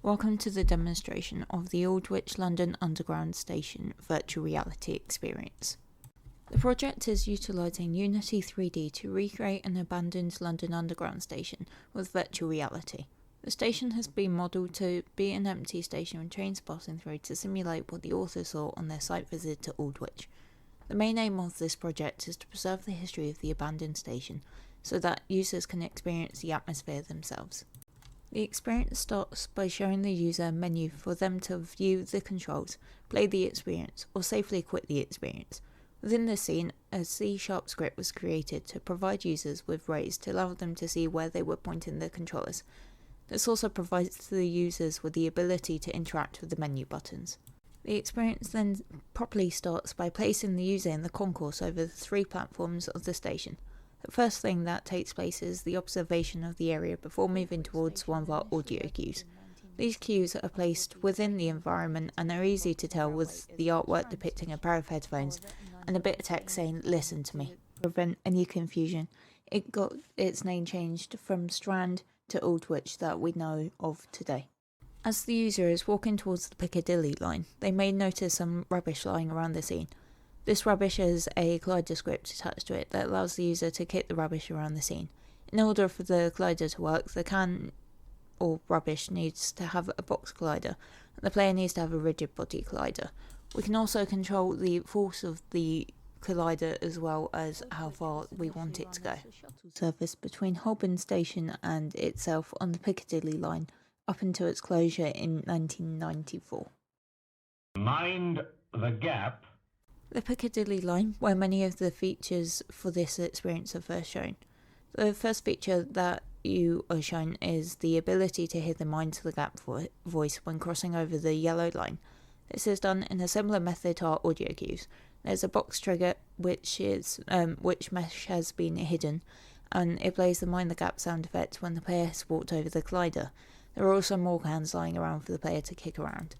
Welcome to the demonstration of the Aldwych London Underground station virtual reality experience. The project is utilising Unity3D to recreate an abandoned London Underground station with virtual reality. The station has been modelled to be an empty station with trains passing through to simulate what the author saw on their site visit to Aldwych. The main aim of this project is to preserve the history of the abandoned station so that users can experience the atmosphere themselves. The experience starts by showing the user a menu for them to view the controls, play the experience, or safely quit the experience. Within this scene, a C# script was created to provide users with rays to allow them to see where they were pointing the controllers. This also provides the users with the ability to interact with the menu buttons. The experience then properly starts by placing the user in the concourse over the 3 platforms of the station. The first thing that takes place is the observation of the area before moving towards one of our audio cues. These cues are placed within the environment and are easy to tell with the artwork depicting a pair of headphones and a bit of text saying "listen to me." To prevent any confusion, it got its name changed from Strand to Aldwych that we know of today. As the user is walking towards the Piccadilly line, they may notice some rubbish lying around the scene. This rubbish has a collider script attached to it that allows the user to kick the rubbish around the scene. In order for the collider to work, the can or rubbish needs to have a box collider, and the player needs to have a rigid body collider. We can also control the force of the collider as well as how far we want it to go. Service between Holborn Station and itself on the Piccadilly line up until its closure in 1994. Mind the gap. The Piccadilly line, where many of the features for this experience are first shown. The first feature that you are shown is the ability to hear the Mind the Gap voice when crossing over the yellow line. This is done in a similar method to our audio cues. There's a box trigger which mesh has been hidden, and it plays the Mind the Gap sound effect when the player has walked over the collider. There are also more cans lying around for the player to kick around.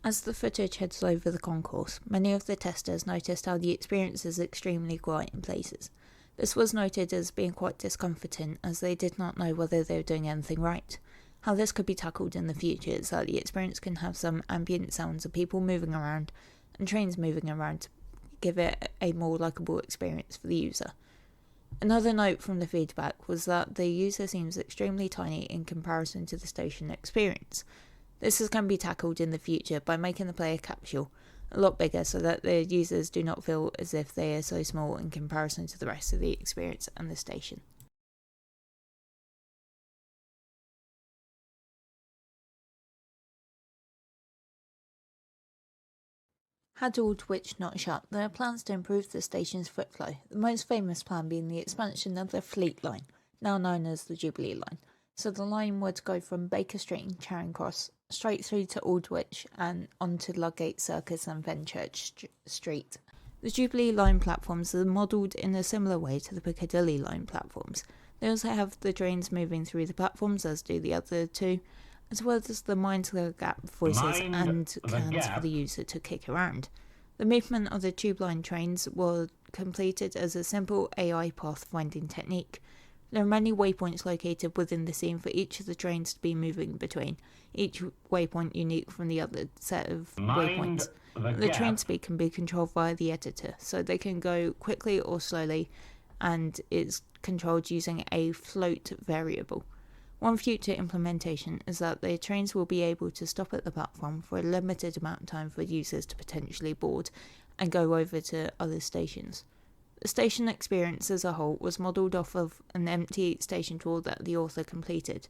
As the footage heads over the concourse, many of the testers noticed how the experience is extremely quiet in places. This was noted as being quite discomforting as they did not know whether they were doing anything right. How this could be tackled in the future is that the experience can have some ambient sounds of people moving around and trains moving around to give it a more likeable experience for the user. Another note from the feedback was that the user seems extremely tiny in comparison to the station experience. This can be tackled in the future by making the player capsule a lot bigger so that the users do not feel as if they are so small in comparison to the rest of the experience and the station. Had Aldwych not shut, there are plans to improve the station's foot flow, the most famous plan being the expansion of the Fleet Line, now known as the Jubilee Line. So the line would go from Baker Street and Charing Cross straight through to Aldwych and onto Ludgate Circus and Fenchurch Street. The Jubilee Line platforms are modelled in a similar way to the Piccadilly Line platforms. They also have the trains moving through the platforms, as do the other two, as well as the Mind the Gap voices and cans for the user to kick around. The movement of the tube line trains were completed as a simple AI path-finding technique. There are many waypoints located within the scene for each of the trains to be moving between, each waypoint unique from the other set of waypoints. The train speed can be controlled via the editor, so they can go quickly or slowly, and it's controlled using a float variable. One future implementation is that the trains will be able to stop at the platform for a limited amount of time for users to potentially board and go over to other stations. The station experience as a whole was modelled off of an empty station tour that the author completed.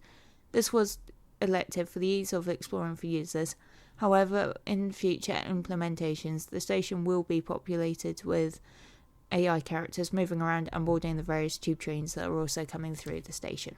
This was elected for the ease of exploring for users. However, in future implementations, the station will be populated with AI characters moving around and boarding the various tube trains that are also coming through the station.